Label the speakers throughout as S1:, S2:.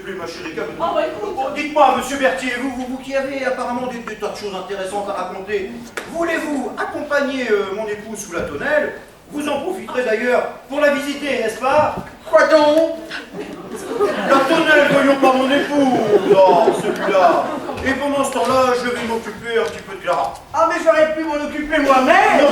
S1: plaît, ma chérie, calme-toi.
S2: Ah bah écoute.
S1: Bon, dites-moi, monsieur Berthier, vous qui avez apparemment des tas de choses intéressantes à raconter, voulez-vous accompagner mon épouse sous la tonnelle? Vous en profiterez d'ailleurs pour la visiter, n'est-ce pas? Quoi donc? La tonnelle, voyons pas mon épouse. Oh, celui-là. Et pendant ce temps-là, je vais m'occuper un petit peu de Clara.
S3: Ah, mais j'aurais pu m'en occuper moi-même.
S1: Non.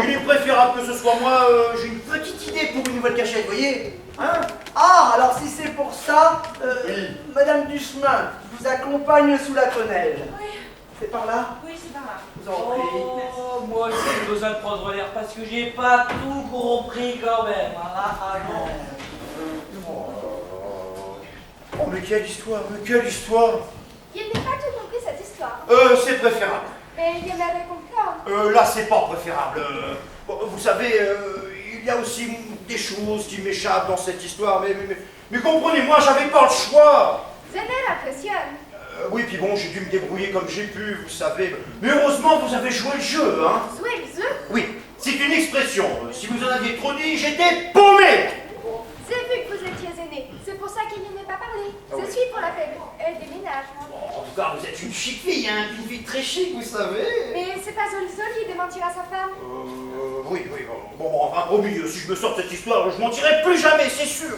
S1: Il est préférable que ce soit moi. J'ai une petite idée pour une nouvelle cachette, vous voyez? Hein?
S3: Ah, alors si c'est pour ça,
S1: Oui.
S3: Madame Duchemin, je vous accompagne sous la tonnelle.
S2: Oui.
S3: C'est par là?
S2: Oui, c'est pas mal.
S3: Je vous en prie.
S2: Oh, moi aussi j'ai besoin de prendre l'air parce que j'ai pas tout compris quand même. Ah non.
S1: Oh, mais quelle histoire,
S4: Il n'est pas tout compris cette histoire.
S1: C'est préférable.
S4: Mais il y avait avec encore.
S1: Là, c'est pas préférable. Bon, vous savez, il y a aussi des choses qui m'échappent dans cette histoire, mais comprenez-moi, j'avais pas le choix.
S4: Vous aimez l'impressionne.
S1: Oui, puis bon, j'ai dû me débrouiller comme j'ai pu, vous savez. Mais heureusement, vous avez joué le jeu, hein.
S4: Jouer le jeu.
S1: Oui, c'est une expression. Si vous en aviez trop dit, j'étais paumé.
S4: J'ai vu que vous étiez aîné. C'est pour ça qu'il n'y en a pas parlé. Je suis pour la fête des ménages.
S1: En tout cas, vous êtes une chic fille, hein, une fille très chic, vous savez.
S4: Mais c'est pas joli de mentir à sa femme.
S1: Oui, bon, enfin, au milieu, si je me sors de cette histoire, je mentirai plus jamais, c'est sûr.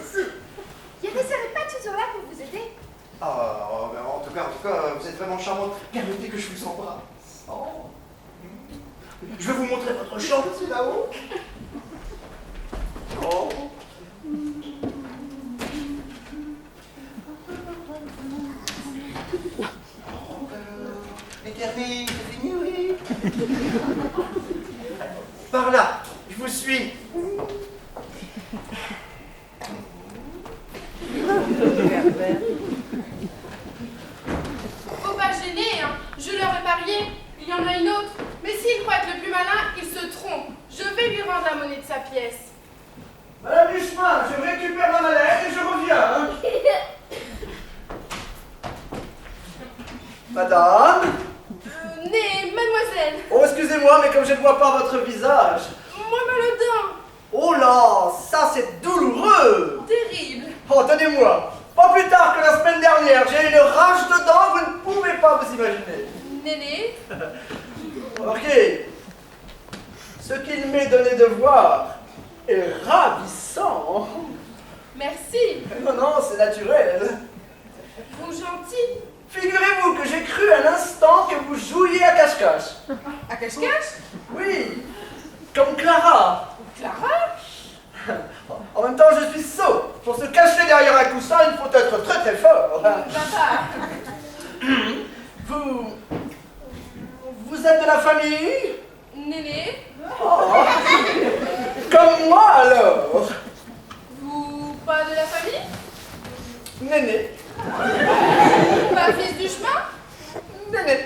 S4: Il ne serait pas toujours là pour vous aider.
S1: Ah, ben, en tout cas, vous êtes vraiment charmante. Permettez que je vous embrasse. Oh. Je vais vous montrer votre chambre, c'est là-haut. Oh. Les derniers, c'est fini, oui. Par là, je vous suis.
S5: Faut pas gêner, hein. Je leur ai parié. Il y en a une autre. Mais s'il croit être le plus malin, il se trompe. Je vais lui rendre la monnaie de sa pièce.
S3: Madame Duchemin, je récupère ma mallette et je reviens. Hein. Madame?
S5: Né, mademoiselle.
S3: Oh, excusez-moi, mais comme je ne vois pas votre visage.
S5: Moi, mal aux dents.
S3: Oh là, ça c'est douloureux.
S5: Terrible.
S3: Oh, tenez-moi. Pas plus tard que la semaine dernière, j'ai une rage de dents, vous ne pouvez pas vous imaginer.
S5: Néné.
S3: Remarquez, ce qu'il m'est donné de voir est ravissant.
S5: Merci.
S3: Non, c'est naturel.
S5: Vous gentil.
S3: Figurez-vous que j'ai cru un instant que vous jouiez à cache-cache.
S5: À cache-cache.
S3: Oui, comme Clara.
S5: Clara.
S3: En même temps, je suis sot. Pour se cacher derrière un coussin, il faut être très très fort.
S5: Papa.
S3: Vous êtes de la famille?
S5: Néné.
S3: Oh. Comme moi alors.
S5: Vous pas de la famille?
S3: Néné.
S5: Pas fils du chemin?
S3: Néné.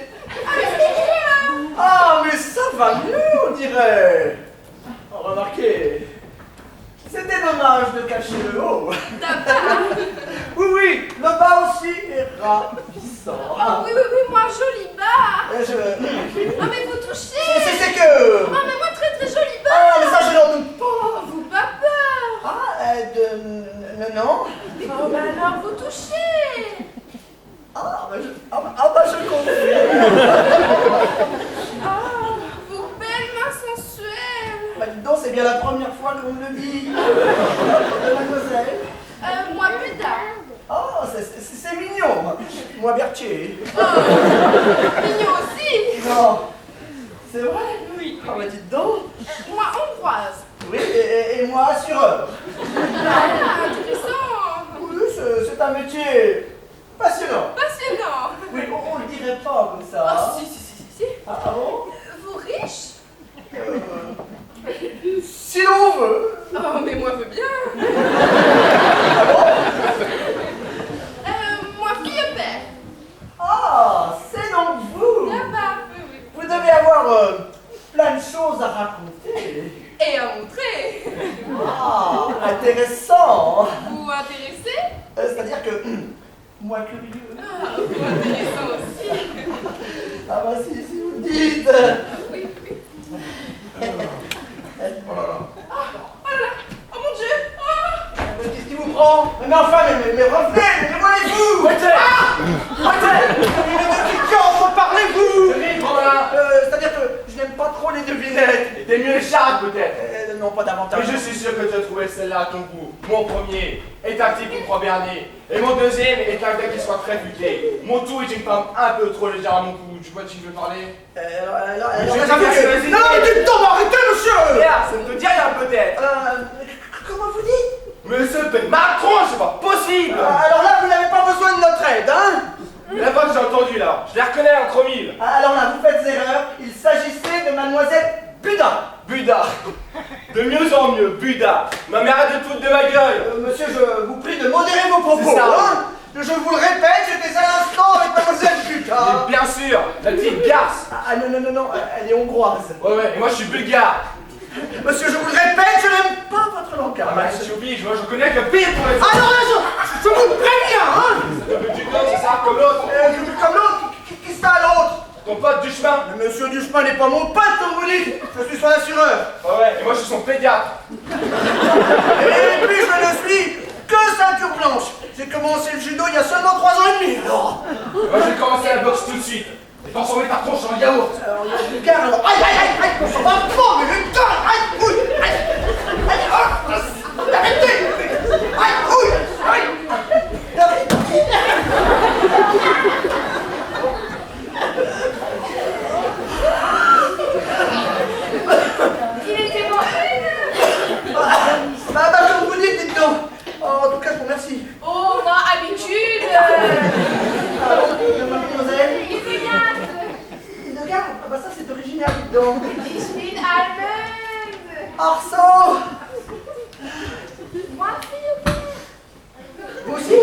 S5: Ah, mais c'est bien.
S3: Ah, mais ça va mieux, on dirait. Oh, remarquez, c'était dommage de cacher le haut.
S5: Papa.
S3: Oui, le bas aussi est ravissant.
S5: Oh oui, moi, joli bas.
S3: Je...
S5: Ah, mais vous touchez.
S3: C'est que...
S5: Oh, mais moi, très très joli bas.
S3: Ah, mais ça, je n'en doute pas.
S5: Oh, vous pas peur.
S3: Ah, non.
S5: Oh, bah alors, vous touchez.
S3: Bah, je confirme.
S5: Oh, vous belles mains sensuelles.
S3: Bah, dis donc, c'est bien la première fois qu'on me le dit. Mademoiselle.
S5: Moi, plus tard.
S3: Oh, c'est mignon. Moi, Berthier.
S5: Oh, mignon aussi.
S3: Non. C'est vrai?
S5: Oui.
S3: Ah, bah, dites donc.
S5: Moi, hongroise.
S3: Oui, et moi, assureur.
S5: Ah, intéressant.
S3: Oui, c'est un métier passionnant.
S5: Passionnant.
S3: Oui, on le dirait pas comme ça.
S5: Oh, si.
S3: Ah bon?
S5: Vous riche?
S3: Si l'on veut.
S5: Oh, mais moi, veux bien.
S3: Ah bon?
S5: Moi, fille au père.
S3: Ah, c'est donc vous.
S5: Là-bas. Oui.
S3: Vous devez avoir plein de choses à raconter.
S5: Et à montrer.
S3: Ah, intéressant.
S5: Vous intéressé?
S3: C'est-à-dire que, moi curieux.
S5: Ah, vous intéressant aussi.
S3: Ah bah si vous le dites.
S5: Oui.
S3: Oh là là.
S5: Oh là là. Oh mon Dieu. Oh.
S3: Qu'est-ce qui vous comprends. Mais enfin, mais revenez, mais voyez-vous. Quand parlez-vous? C'est-à-dire que je n'aime pas trop les devinettes.
S6: T'es mieux les charades peut-être.
S3: Non, pas davantage.
S6: Mais je suis sûr que tu as trouvé celle-là à ton goût. Mon premier est un type qui croit berner. Et mon deuxième est un gars qui soit très buté. Mon tout est une femme un peu trop légère à mon goût. Tu vois de qui je veux parler?
S3: Non, mais du temps, arrêtez, monsieur.
S6: Regarde, ça ne te dit rien peut-être.
S3: Comment vous dites?
S6: Monsieur Macron, c'est pas possible.
S3: Alors là, vous n'avez pas besoin de notre aide, hein?
S6: La voix que j'ai entendue là, je les reconnais entre mille.
S3: Alors là, vous faites erreur. Il s'agissait de mademoiselle Buda.
S6: Buda. De mieux en mieux, Buda. Ma mère a de toute de ma gueule.
S3: Monsieur, je vous prie de modérer vos propos.
S6: C'est ça.
S3: Hein? Je vous le répète, j'étais à l'instant avec mademoiselle Buda.
S6: Mais bien sûr, la petite garce.
S3: Ah non, elle est hongroise.
S6: Ouais, et moi je suis bulgare.
S3: Monsieur, je vous le répète, je n'aime pas votre langage.
S6: Ah bah si tu oublies, moi je connais que pire pour les autres.
S3: Alors là, je vous préviens, hein.
S6: Du temps, c'est ça, comme l'autre.
S3: Comme l'autre, qui ça l'autre?
S6: Ton pote du chemin.
S3: Le monsieur Duchemin n'est pas mon pote, comme vous dites. Je suis son assureur.
S6: Ah ouais, et moi je suis son pédiatre.
S3: Et puis je ne suis que ceinture blanche. J'ai commencé le judo il y a seulement 3 ans et demi, alors.
S6: Moi j'ai commencé la boxe tout de suite. Et transformer ta tronche en yaourt.
S3: Alors il y a du gars, alors aïe, ça va pas, mais le gars, aïe, ouille, arrêtez, aïe, ouille,
S4: Il était bon.
S3: Bah, comme vous dites donc. En tout cas, je vous remercie.
S5: Oh, moi, habitude.
S3: Mademoiselle.
S4: Hildegard.
S3: Hildegard, ah bah ça c'est original, dites donc.
S4: Ich bin Allemande.
S3: Arceau.
S4: Moi, fille.
S3: Vous aussi?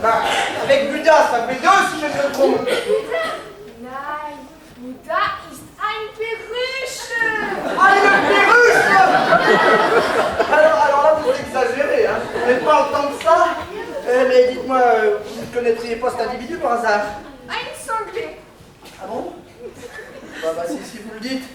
S3: Bah, avec Buda, ça fait 2 si je ne me trompe.
S4: Nein, Buddha ist ein Perruche.
S3: Ah, une perruche! Alors là, vous exagérez, hein. Mais pas autant que ça. Mais dites-moi, vous ne connaîtriez pas cet individu par hasard?
S4: Ein sanglé.
S3: Ah bon? Bah si vous le dites.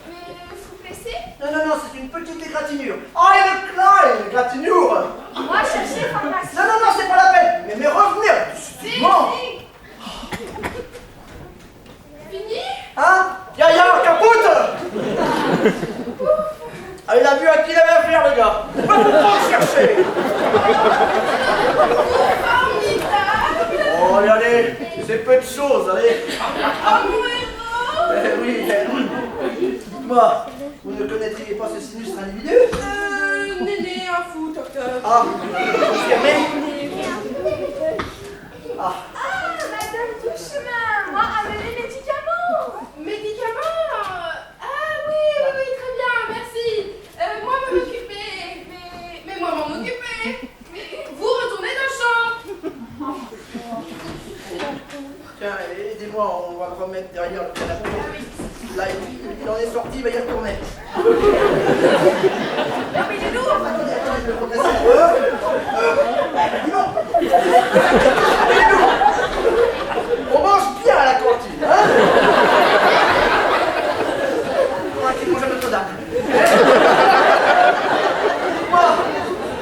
S4: Mais vous blessez?
S3: Non, c'est une petite égratignure. Ah, une kleine égratignure!
S4: Moi, cherchez pharmacie.
S3: Non, c'est pas la peine. Mais revenez, subitement.
S4: Fini?
S3: Hein? Yaya, capote! Ah, il a vu à qui il avait affaire, le gars. Va vous pas le chercher.
S5: Formidable.
S3: Oh, allez, c'est peu de choses, allez.
S5: Oh, mon héros.
S3: Oui, dites-moi, vous ne connaîtriez pas ce sinistre individu?
S5: Néné, un fou, docteur.
S3: Ah, confirmé? Ah,
S4: Madame Duchemin, moi, avec les médicaments.
S5: Médicaments? Ah oui, très bien, merci. Moi, m'occuper. Mais moi, m'en occuper. Mais vous retournez dans le champ.
S3: tiens, aidez-moi, on va le remettre derrière le canapé. Là, il en est sorti, il va y retourner.
S4: Non, mais il est lourd.
S3: Attendez, je vais le redresser. Dis donc. Aidez-nous. On mange bien à la cantine, hein? Qui mange à Notre-Dame.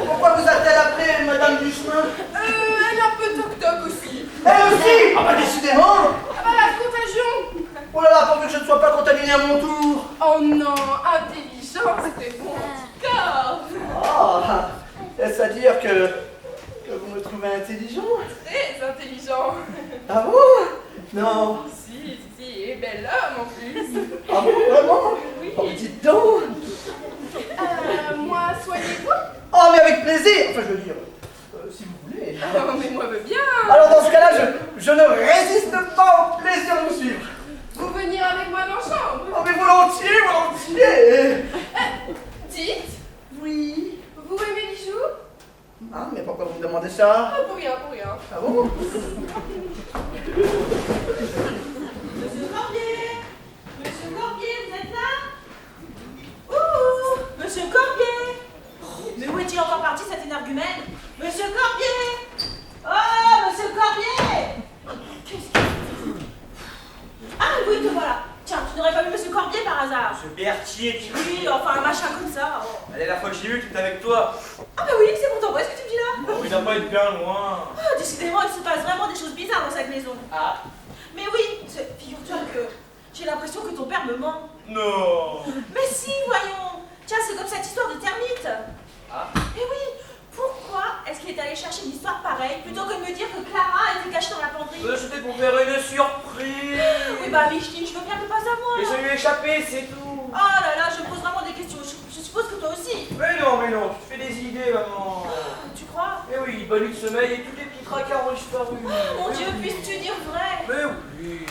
S3: Pourquoi vous a-t-elle appelé Madame Duchemin?
S5: Elle est un peu toc-toc aussi.
S3: Elle aussi? Ah bah décidément.
S5: Ah bah, la contagion.
S3: Oh là là, pourvu que je ne sois pas contaminé à mon tour.
S5: Oh non, intelligent, c'était bon corps.
S3: Ah, est-ce à dire que vous me trouvez intelligent?
S5: Très intelligent.
S3: Ah bon? Non.
S5: Si, et bel homme en plus.
S3: Ah bon, vraiment?
S5: Oui.
S3: Oh, mais dites donc.
S5: Moi, soignez-vous.
S3: Oh, mais avec plaisir. Enfin, je veux dire, si vous voulez.
S5: Oh, mais moi veux bien.
S3: Alors dans ce cas-là, je ne résiste pas au plaisir de vous suivre.
S5: Vous venir avec moi dans la chambre.
S3: Oh, mais volontiers.
S5: Dites,
S3: Oui.
S5: vous aimez les bijoux?
S3: Ah, mais pourquoi vous me demandez ça?
S5: Oh, pour rien.
S3: Ah bon?
S7: Monsieur Corbier, vous êtes là? Ouh, Monsieur Corbier! Mais où est-il encore parti cet énergumène? Monsieur Corbier! Oh, Monsieur Corbier! Qu'est-ce que... Ah oui, te voilà! Tiens, tu n'aurais pas vu Monsieur Corbier par hasard?
S2: Ce Berthier,
S7: Oui, enfin un machin comme ça. Oh.
S2: elle est la folle fois que j'ai vu, tu étais avec toi.
S7: Ah bah oui, c'est pourtant vrai ce que tu me dis là.
S2: Oh, il n'a pas été bien loin.
S7: Ah, décidément, il se passe vraiment des choses bizarres dans cette maison.
S2: Ah,
S7: Mais oui, figure-toi que j'ai l'impression que ton père me ment.
S2: non.
S7: Mais si, voyons. Tiens, c'est comme cette histoire de termite.
S2: Ah.
S7: Et oui, pourquoi est-ce qu'il est allé chercher une histoire pareille plutôt que de me dire que Clara était cachée dans la penderie?
S2: C'était pour faire une surprise.
S7: Oui, bah Micheline, je veux bien que pas à moi.
S2: Mais je lui ai échappé, c'est tout.
S7: Oh là là, je me pose vraiment des questions. Je suppose que toi aussi.
S2: Mais non, tu te fais des idées, maman.
S7: Tu crois?
S2: Eh oui, bonne nuit de sommeil et tous les petits tracas ont disparu.
S7: Mon Dieu, puisses-tu dire vrai?
S2: Mais oui.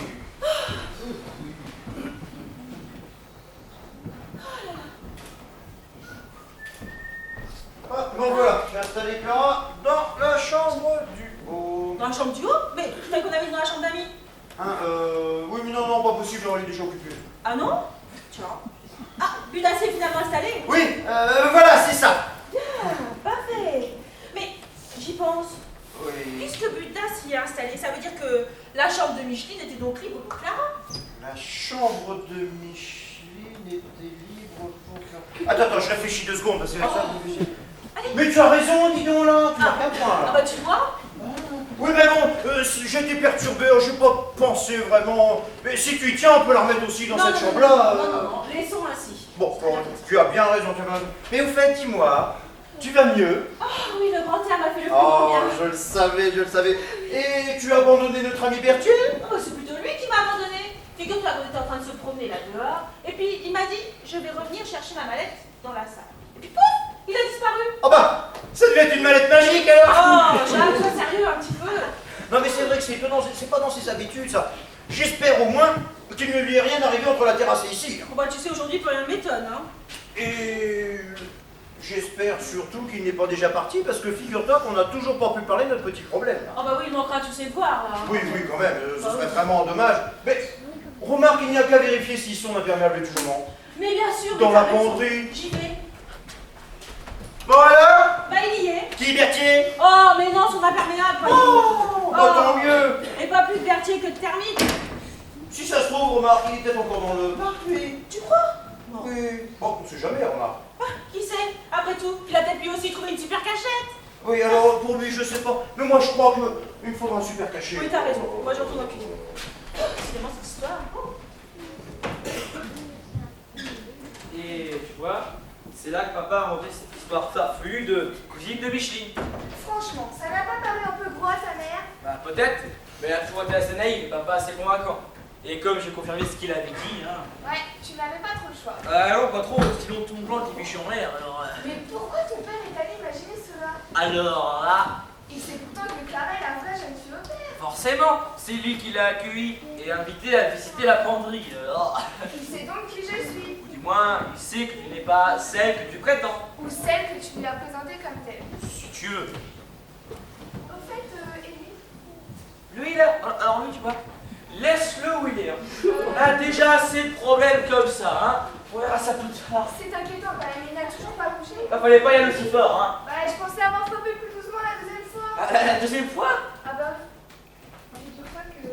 S1: Ah, bon voilà, j'ai installé Clara dans la chambre du haut.
S7: Dans la chambre du haut? Mais je croyais qu'on avait dit dans la chambre d'amis.
S1: Hein, oui, mais non, pas possible, on est déjà occupé.
S7: Ah non? Tiens. Ah, Buda s'est finalement installé.
S1: Oui, voilà, c'est ça.
S7: Bien, parfait. Mais j'y pense.
S1: Oui.
S7: Puisque Buda s'y est installé, ça veut dire que la chambre de Micheline était donc libre pour Clara.
S1: La chambre de Micheline était libre pour Clara. Attends, je réfléchis 2 secondes, parce que ça...
S7: Allez.
S1: Mais tu as raison, dis donc là, tu marques un point
S7: Ah
S1: là.
S7: bah tu vois.
S1: Oui, mais bon, j'étais perturbé, j'ai pas pensé vraiment. Mais si tu y tiens, on peut la remettre aussi dans cette chambre-là.
S7: Non, laissons ainsi.
S1: Bon, tu as bien raison, tu as bien raison. Mais au fait, dis-moi, tu vas mieux?
S7: Ah oui, le grand air m'a fait le plus
S1: Oh,
S7: bien.
S1: je le savais, je le savais. Et tu as abandonné notre ami Berthier?
S7: Oh, c'est plutôt lui qui m'a abandonné. Figure-toi qu'on était en train de se promener là dehors. Et puis il m'a dit, je vais revenir chercher ma mallette dans la salle. Et puis pouf, il a disparu.
S1: Oh bah, ça devait être une mallette magique alors.
S7: Oh, Jacques, sois sérieux un petit peu.
S1: Non mais c'est vrai que c'est étonnant, c'est pas dans ses habitudes ça. J'espère au moins qu'il ne lui est rien arrivé entre la terrasse et ici.
S7: Bon bah tu sais, aujourd'hui, plus rien ne m'étonne, hein.
S1: Et j'espère surtout qu'il n'est pas déjà parti parce que figure-toi qu'on n'a toujours pas pu parler de notre petit problème.
S7: Oh bah oui, il manquera tous ses devoirs, là.
S1: Oui, quand même, ce serait vraiment dommage. Mais remarque, il n'y a qu'à vérifier s'ils sont imperméables toujours.
S7: Mais bien sûr,
S1: Dans
S7: mais
S1: la
S7: t'as raison.
S1: penderie.
S7: J'y vais.
S1: Bon alors?
S7: Bah il y est.
S1: Qui, Berthier?
S7: Oh, mais non, son imperméable, pas
S1: Oh, bah tant mieux.
S7: Et pas plus de Berthier que de termite.
S1: Si ça se trouve, remarque, il est peut-être encore dans le parc, lui.
S7: Tu crois? Non.
S1: Oui. Bon, on sait jamais, remarque.
S7: Ah, qui sait? Après tout, il a peut-être lui aussi trouvé une super cachette.
S1: Oui, alors pour lui, je sais pas. Mais moi, je crois qu'il me faudra un super cachet.
S7: Oui, t'as raison. Moi, je retourne en cuisine. Décidément, cette histoire.
S2: Et tu vois, c'est là que papa a inventé cette histoire farfelue de cousine de Micheline.
S4: Franchement, ça n'a pas paru un peu gros à ta mère?
S2: Bah peut-être, mais elle a toujours été assez naïve et papa assez convaincant. Et comme j'ai confirmé ce qu'il avait dit, hein.
S4: Ouais, tu n'avais pas trop le choix.
S2: Ah non, pas trop, sinon ton plan qui fiche en l'air, alors...
S4: Mais pourquoi ton père est allé imaginer cela?
S2: Alors là,
S4: Il sait pourtant que Clara est la vraie jeune fille au père.
S2: forcément, c'est lui qui l'a accueilli et invité à visiter la penderie, alors...
S4: Il sait donc qui je suis.
S2: Ou du moins, il sait que tu n'es pas celle que tu prétends.
S4: Ou celle que tu lui as présentée comme telle.
S2: Si tu veux.
S4: Au fait, Élie,
S2: Lui, là, alors lui, tu vois, laisse-le où il est. Hein. On a déjà assez de problèmes comme ça, hein. On verra ça plus tard.
S4: c'est inquiétant quand même, il n'a toujours pas bougé.
S2: Bah, fallait pas y aller aussi fort, hein.
S4: Bah, je pensais avoir frappé plus doucement la deuxième fois.
S2: Ah, la deuxième fois?
S4: Ah bah, figure-toi que...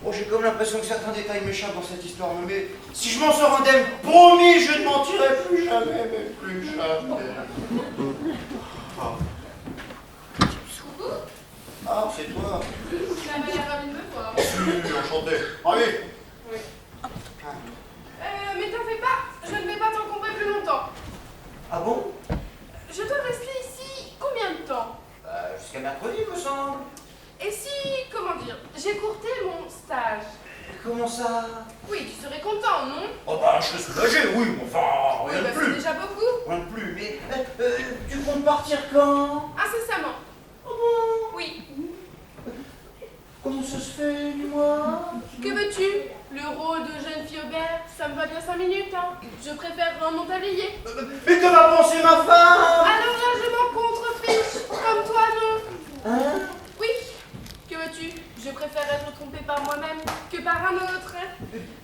S1: Oh, j'ai comme l'impression que certains détails m'échappent dans cette histoire, mais si je m'en sors indemne, promis, je ne mentirai plus jamais, mais plus jamais. Ah, c'est toi.
S5: Tu n'avais l'air ravi de me voir.
S1: Oui, enchanté. Allez.
S5: Oui. Mais t'en fais pas, je ne vais pas t'encombrer plus longtemps.
S1: Ah bon?
S5: Je dois rester ici combien de temps?
S1: Jusqu'à mercredi, me semble.
S5: Et si, comment dire, j'écourtais mon stage?
S1: Comment ça?
S5: Oui, tu serais content, non?
S1: Oh bah, je serais soulagé, oui, mais enfin,
S5: Oui,
S1: rien
S5: bah
S1: de
S5: c'est
S1: plus.
S5: déjà beaucoup.
S1: Rien de plus, mais tu comptes partir quand?
S5: Incessamment.
S1: Oh bon?
S5: Oui.
S1: Comment ça se fait, dis-moi?
S5: Que veux-tu? Le rôle de jeune fille aubert, ça me va bien 5 minutes, hein. Je préfère un non-tablier.
S1: Mais que va penser ma femme?
S5: Alors là, je m'en contrefiche. Comme toi, non?
S1: Hein?
S5: Oui. Que veux-tu? Je préfère être trompée par moi-même que par un autre.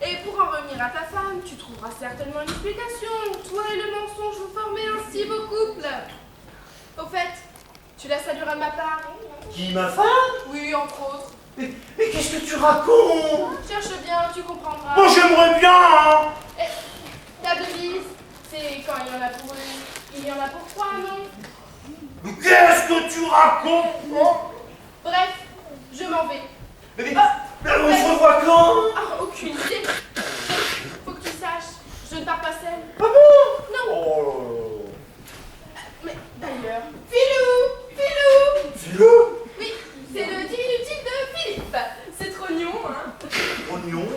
S5: Et pour en revenir à ta femme, tu trouveras certainement une explication. Toi et le mensonge vous formez un si beau couple. Au fait, tu la salueras de ma part?
S1: Qui, ma femme?
S5: Oui, entre autres.
S1: Mais qu'est-ce que tu racontes?
S5: Cherche bien, tu comprendras.
S1: Bon, j'aimerais bien, hein.
S5: La devise, c'est quand il y en a pour une, il y en a pour trois, non?
S1: Mais qu'est-ce que tu racontes?
S5: Bref, je m'en vais.
S1: Mais on se revoit quand?
S5: Ah, aucune idée. Faut que tu saches, je ne pars pas seule.
S1: Ah bon?
S5: Non.
S1: Oh.
S5: Mais d'ailleurs, Philou!
S1: Philou?
S5: Oui, c'est le diminutif de Philippe. C'est trop mignon, hein?
S1: Oignon,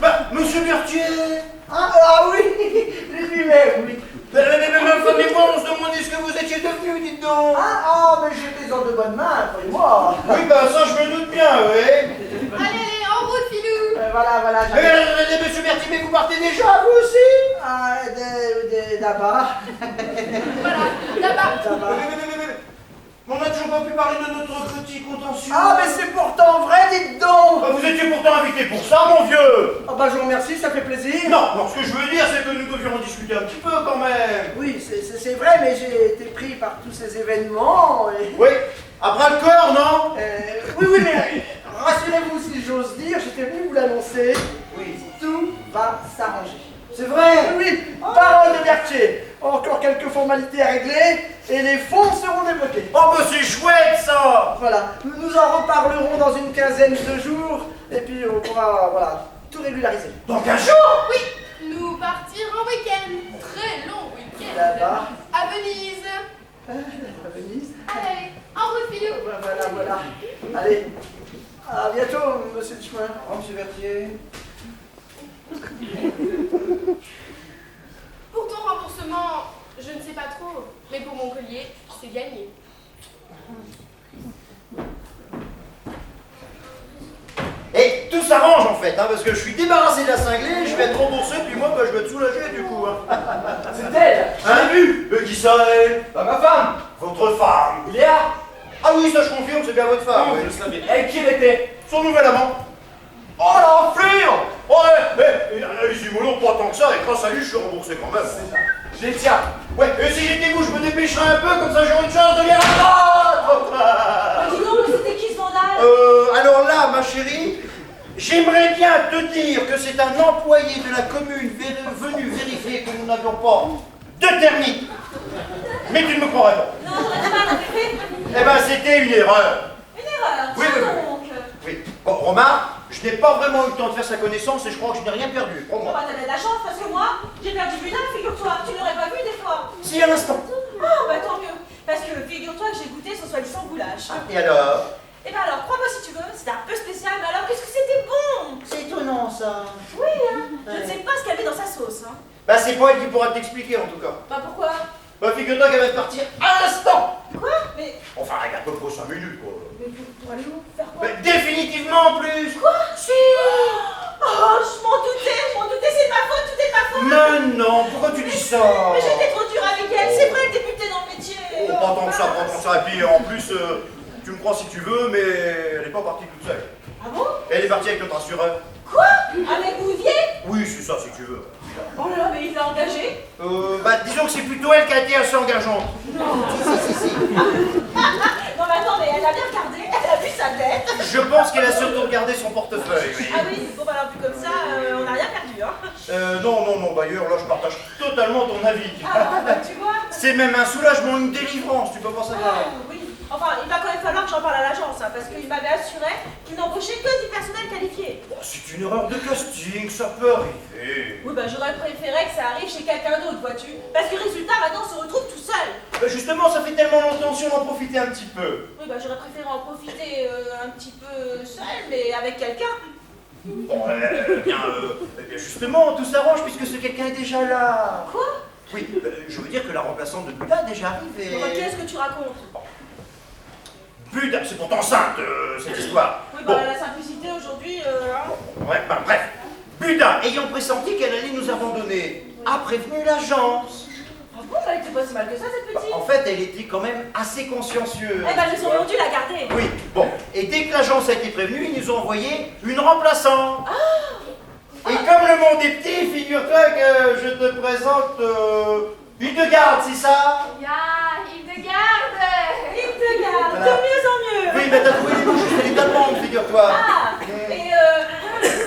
S1: Bah, monsieur Berthier.
S3: Ah oui, lui-même, oui.
S1: Mais moi, on se demandait ce que vous étiez devenu, dites donc.
S3: Mais j'étais en de bonnes mains, croyez-moi.
S1: Oui, bah ça, je me doute bien, oui.
S5: Allez, en route, Philou!
S3: Voilà,
S1: Monsieur Berthier, mais vous partez déjà, vous aussi?
S3: D'abord.
S5: Voilà, là-bas.
S1: On n'a toujours pas pu parler de notre petit contentieux.
S3: Mais c'est pourtant vrai, dites donc.
S1: Vous étiez pourtant invité pour ça, mon vieux.
S3: Je vous remercie, ça fait plaisir.
S1: Non, ce que je veux dire, c'est que nous devions en discuter un petit peu, quand même.
S3: Oui, c'est vrai, mais j'ai été pris par tous ces événements.
S1: Oui, à bras le corps, non?
S3: Oui, mais rassurez-vous, si j'ose dire, j'étais venu vous l'annoncer.
S1: Oui.
S3: Tout va s'arranger.
S1: C'est vrai.
S3: Oui, parole de Berthier. Encore quelques formalités à régler et les fonds seront débloqués.
S1: Oh, bah c'est chouette, ça.
S3: Voilà, nous en reparlerons dans une quinzaine de jours et puis on pourra, tout régulariser.
S1: Dans 15 jours?
S5: Oui, nous partirons en week-end. Très long week-end.
S3: Là-bas.
S5: À Venise.
S3: À Venise.
S5: Allez, en route, Philou.
S3: Voilà. Allez, à bientôt, monsieur Duchemin.
S1: Oh, monsieur Berthier.
S5: Pour ton remboursement, je ne sais pas trop, mais pour mon collier, c'est gagné.
S1: Et tout s'arrange en fait, parce que je suis débarrassé de la cinglée, je vais être remboursé, puis moi, je vais être soulagé du coup.
S6: C'est elle.
S1: Un vu. Qui ça, elle?
S6: Bah, ma femme.
S1: Votre femme.
S6: Léa.
S1: Ah oui, ça je confirme, c'est bien votre femme.
S6: Oui,
S1: oui.
S6: je savais. Elle, qui elle était?
S1: Son nouvel amant.
S6: Oh, l'enflure.
S1: Allez-y, mollo, pas tant que ça, et grâce à lui, je suis remboursé quand même.
S6: Je les tiens.
S1: Ouais, et si j'étais vous, je me dépêcherais un peu, comme ça j'aurais une chance de les rabattre.
S7: Dis donc, mais c'était qui ce vandale?
S1: Alors là, ma chérie, j'aimerais bien te dire que c'est un employé de la commune venu vérifier que nous n'avions pas de termites. Mais tu ne me croirais pas.
S7: Non, j'aurais pas fait.
S1: Eh ben, c'était une erreur.
S7: Une erreur,
S1: Oui,
S7: tiens
S1: oui.
S7: donc.
S1: Oui. Bon, remarque, je n'ai pas vraiment eu le temps de faire sa connaissance et je crois que je n'ai rien perdu.
S7: Bon,
S1: Crois-moi.
S7: t'avais de la chance parce que moi, j'ai perdu Bulin, figure-toi. Tu l'aurais pas vu des fois.
S1: Si, à l'instant.
S7: Tant mieux. Parce que figure-toi que j'ai goûté son soi-disant goulash.
S1: Et alors?
S7: Et ben alors, crois-moi si tu veux, c'était un peu spécial, mais alors qu'est-ce que c'était bon?
S1: C'est étonnant, ça.
S7: Oui, hein. Je ne sais pas ce qu'elle met dans sa sauce, hein.
S1: Bah, c'est pas elle qui pourra t'expliquer, en tout cas.
S7: Bah pourquoi?
S1: Bah, figure-toi qu'elle va partir à l'instant.
S7: Quoi? Mais
S1: Enfin, regarde, peu près 5 minutes, quoi.
S7: pour aller où? Faire quoi?
S1: Mais définitivement, en plus.
S7: Quoi? Si. Oh, je m'en doutais, c'est de ma faute, tout est de ma faute.
S1: Mais non, pourquoi tu dis ça?
S7: Mais j'étais trop dure avec elle, c'est vrai, elle débutait dans le métier.
S1: Oh, pas tant que ça, pas tant que ça. Et puis, en plus, tu me crois si tu veux, mais elle n'est pas partie toute seule.
S7: Ah bon?
S1: Elle est partie avec notre assureur.
S7: Quoi? Avec Bouvier?
S1: Oui, c'est ça, si tu veux.
S7: Oh là là, mais il l'a engagé?
S1: Bah, disons que c'est plutôt elle qui a été assez engageante.
S7: Non. Non mais attends, mais elle a bien regardé, elle a vu sa tête.
S1: Je pense qu'elle a surtout regardé son portefeuille, oui.
S7: Ah oui, bon bah alors plus comme ça, on n'a rien perdu, hein.
S1: Non, d'ailleurs, là, je partage totalement ton avis.
S7: Ah bah tu vois.
S1: C'est même un soulagement, une délivrance, tu peux pas savoir.
S7: Oui. Enfin, il va quand même falloir que j'en parle à l'agence, hein, parce qu'il m'avait assuré qu'il n'embauchait que du personnel qualifié.
S1: Oh, c'est une erreur de casting, ça peut arriver.
S7: Oui, bah j'aurais préféré que ça arrive chez quelqu'un d'autre, vois-tu. Parce que résultat, maintenant, on se retrouve tout seul.
S1: Bah, justement, ça fait tellement longtemps, si on en profitait un petit peu.
S7: Oui, bah j'aurais préféré en profiter un petit peu seul, mais avec quelqu'un.
S1: Bon, bien, justement, tout s'arrange puisque ce quelqu'un est déjà là.
S7: Quoi?
S1: Oui, je veux dire que la remplaçante de Buda est déjà arrivée.
S7: Bon, bah, qu'est-ce que tu racontes?
S1: Buda, c'est pourtant simple, cette histoire.
S7: Oui, bah la simplicité aujourd'hui,
S1: Ouais, bah bref. Buda, ayant pressenti qu'elle allait nous abandonner, a prévenu l'agence.
S7: Ah bon, bah elle était pas si mal que ça, cette
S1: Bah,
S7: petite.
S1: en fait, elle était quand même assez consciencieuse.
S7: Eh bah ils ont dû la garder.
S1: Oui, bon. Et dès que l'agence a été prévenue, ils nous ont envoyé une remplaçante. Et comme le monde est petit, figure-toi que je te présente Hildegarde, c'est ça?
S4: Ya, Hildegarde!
S7: Hildegarde,
S1: Voilà.
S7: de mieux
S1: Marceline, bah, t'as trouvé les mots juste à l'état de bande, figure-toi.
S7: Ah, et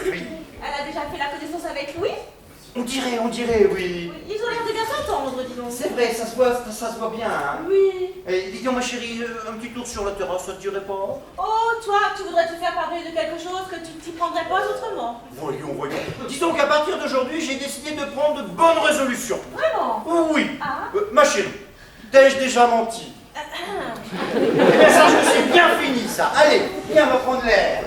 S1: Oui.
S7: elle a déjà fait la connaissance avec Louis?
S1: On dirait, oui.
S7: Oui, ils ont l'air de bien s'entendre, dis donc.
S1: C'est vrai, ça se voit bien. Hein.
S7: Oui.
S1: Et dis donc, ma chérie, un petit tour sur la terrasse, ça te dirait pas?
S7: Oh, toi, tu voudrais te faire pardonner de quelque chose que tu t'y prendrais pas autrement.
S1: Voyons. Disons qu'à partir d'aujourd'hui, j'ai décidé de prendre de bonnes résolutions.
S7: Vraiment?
S1: Oh oui.
S7: Ah.
S1: Ma chérie, t'ai-je déjà menti? Eh bien ça, je suis bien fini, ça. Allez, viens, on va prendre l'air.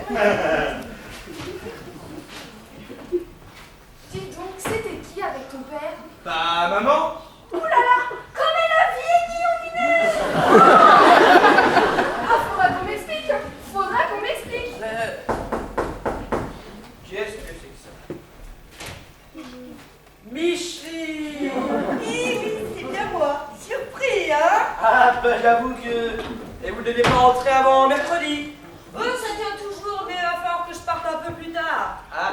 S4: Dis donc, c'était qui avec ton père?
S2: Bah, maman.
S4: Ouh là là, comme elle a vieilli en une heure. Ah, faudra qu'on m'explique.
S2: Qu'est-ce que c'est que ça? Micheline.
S7: Oui, c'est bien moi. Surpris, hein?
S2: Ah, bah, j'avoue que... Et vous ne devez pas rentrer avant mercredi.
S7: Oh, ça tient toujours, mais il va falloir que je parte un peu plus tard.
S2: Ah,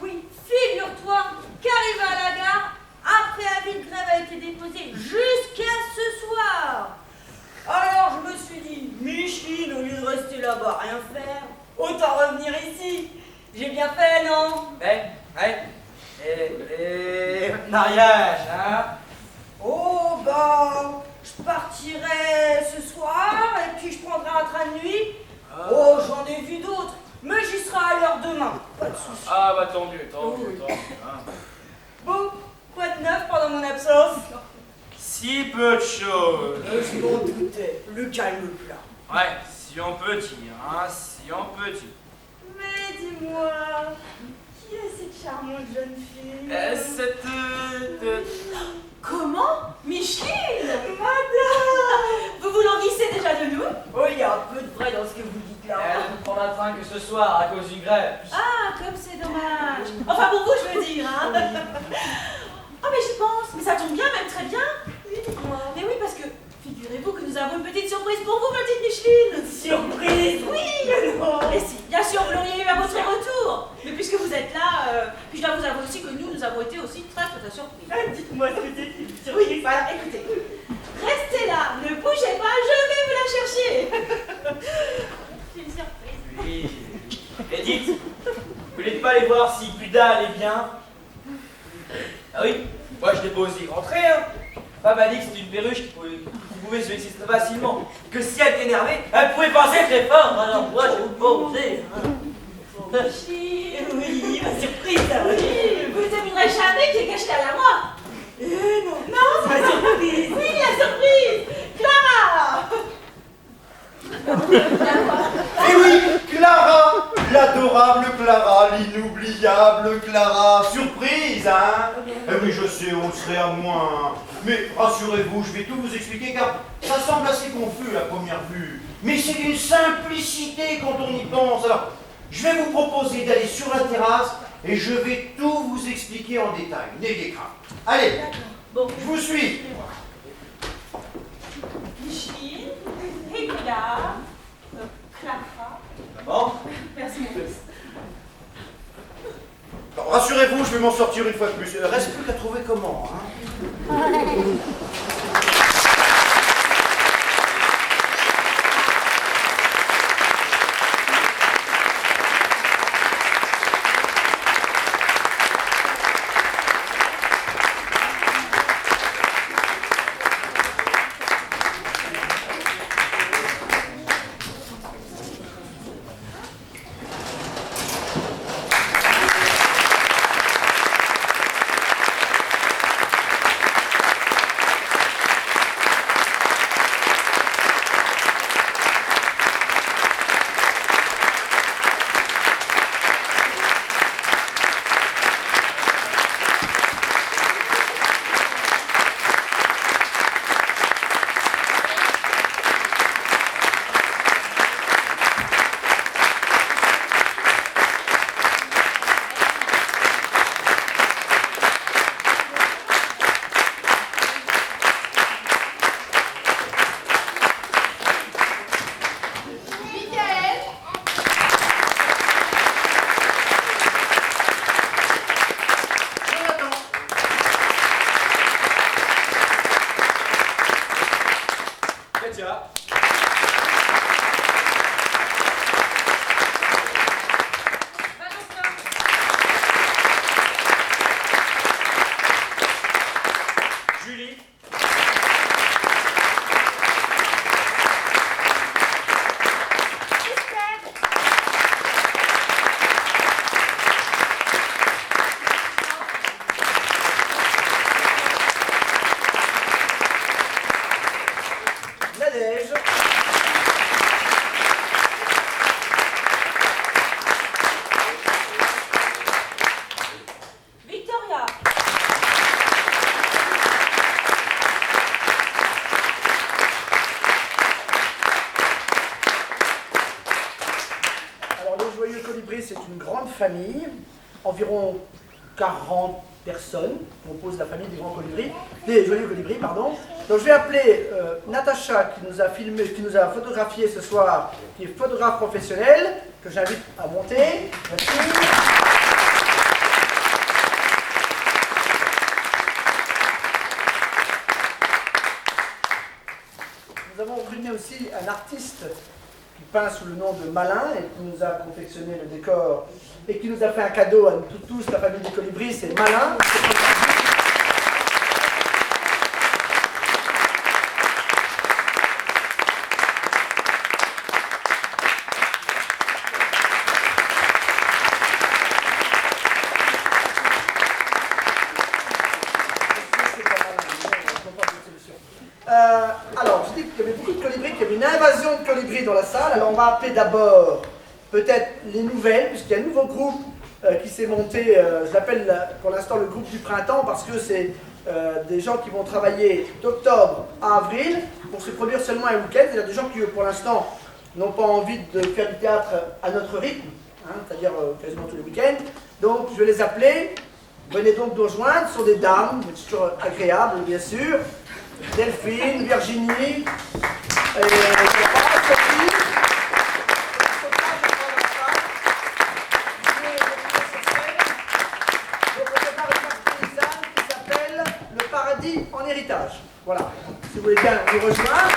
S7: Oui, figure-toi qu'arrivé à la gare, un préavis de grève a été déposé jusqu'à ce soir. Alors je me suis dit, Micheline, au lieu de rester là-bas rien faire, autant revenir ici. J'ai bien fait, non?
S2: ouais. Et mariage, hein?
S7: Oh bah, je partirai ce soir et puis je prendrai un train de nuit. Oh, j'en ai vu d'autres, mais j'y serai à l'heure demain. Pas de soucis.
S2: Ah, bah, tant mieux, tant mieux.
S7: Bon, quoi de neuf pendant mon absence?
S2: Si peu de choses.
S7: Je m'en doutais, le calme plat.
S2: Ouais, si on peut dire, hein, si on peut dire.
S7: Mais dis-moi, qui est cette charmante jeune fille?
S2: Cette...
S7: Comment? Micheline? Madame! Vous vous languissez déjà de nous? Oh, il y a un peu de vrai dans ce que vous dites là.
S2: Elle ne prendra train que ce soir à cause d'une grève.
S7: Ah, comme c'est dommage. Enfin, pour vous, je veux dire, hein. Ah, mais j'y pense. Mais ça tombe bien, même très bien. Oui, dites-moi. Mais oui, parce que figurez-vous que nous avons une petite surprise pour vous, ma petite Micheline. Surprise? Oui, non. Et si, bien sûr, vous l'auriez eu à votre retour. Mais puisque vous êtes là, puis je dois vous avouer aussi que nous avons été aussi très surpris. Dites-moi ce que c'est une surprise. Oui, voilà, écoutez. Restez là, ne bougez pas, je vais vous la chercher. C'est une surprise.
S2: Oui. Et dites, vous n'êtes pas allé voir si Buda allait bien? Ah oui, moi je l'ai pas osé rentrer, hein. Femme m'a dit que c'était une perruche qui pouvait se vexer facilement. Que si elle était énervée, elle pouvait penser très fort. Alors moi je vous posais.
S7: Oui, ma surprise, oui. Vous devinerez jamais qui est caché derrière moi. Non. Non, ma surprise. Oui, la surprise. Clara.
S1: Et oui, Clara, l'adorable Clara, l'inoubliable Clara. Surprise, hein? Eh oui, je sais, on serait à moins. Mais rassurez-vous, je vais tout vous expliquer car ça semble assez confus à première vue. Mais c'est d'une simplicité quand on y pense. Alors, je vais vous proposer d'aller sur la terrasse et je vais tout vous expliquer en détail. N'ayez crainte. Allez,
S7: Bon,
S1: je vous suis.
S7: Micheline, Hilda, Clara.
S2: Maman?
S7: Merci, mon fils.
S1: Bon, rassurez-vous, je vais m'en sortir une fois de plus. Reste plus qu'à trouver comment, hein?
S3: Joyeux Colibri, c'est une grande famille, environ 40 personnes composent la famille des grands colibris, des Joyeux Colibris, pardon. Donc je vais appeler Natacha qui nous a filmé, qui nous a photographié ce soir, qui est photographe professionnelle, que j'invite à monter. Merci. Nous avons filmé aussi un artiste qui peint sous le nom de Malin et qui nous a confectionné le décor et qui nous a fait un cadeau à nous tous, la famille des colibris, c'est Malin. Alors, je dis qu'il y avait beaucoup de colibris, qu'il y avait une invasion de colibris dans la salle. Alors, on va appeler d'abord peut-être les nouvelles, puisqu'il y a un nouveau groupe qui s'est monté. Je l'appelle pour l'instant le groupe du printemps, parce que c'est des gens qui vont travailler d'octobre à avril pour se produire seulement un week-end. Il y a des gens qui, pour l'instant, n'ont pas envie de faire du théâtre à notre rythme, hein, c'est-à-dire quasiment tous les week-ends. Donc, je vais les appeler. Venez donc nous rejoindre. Ce sont des dames, c'est toujours agréable, bien sûr. Delphine, Virginie, Sophie. Donc on prépare une partie paysanne qui s'appelle Le Paradis en héritage. Voilà. Si vous voulez bien nous rejoindre.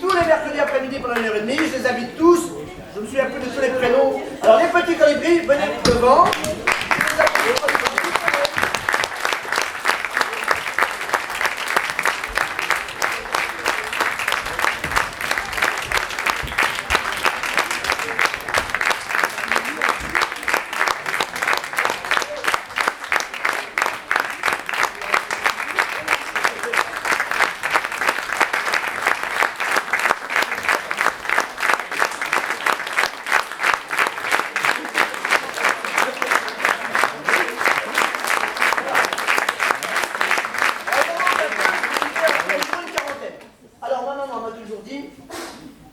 S3: Tous les mercredis après-midi pendant 1h30, je les invite tous, je me souviens plus de tous les prénoms. Alors les petits colibris, venez devant.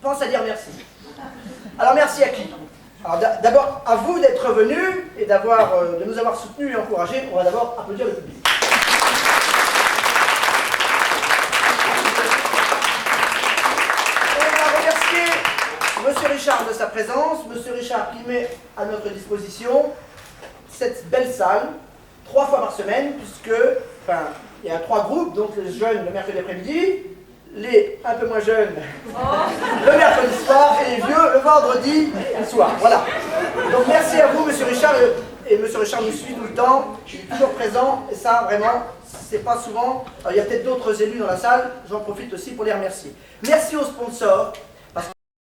S3: Pense à dire merci. Alors merci à qui? Alors d'abord à vous d'être venus et de nous avoir soutenus et encouragés. On va d'abord applaudir le public. On va remercier Monsieur Richard de sa présence, Monsieur Richard qui met à notre disposition cette belle salle 3 fois par semaine, puisque il y a 3 groupes, donc les jeunes le mercredi après-midi, les un peu moins jeunes le mercredi soir et les vieux le vendredi soir. Voilà. Donc merci à vous, Monsieur Richard, et Monsieur Richard nous suit tout le temps, il est toujours présent, et ça vraiment, c'est pas souvent. Alors, il y a peut-être d'autres élus dans la salle, j'en profite aussi pour les remercier. Merci aux sponsors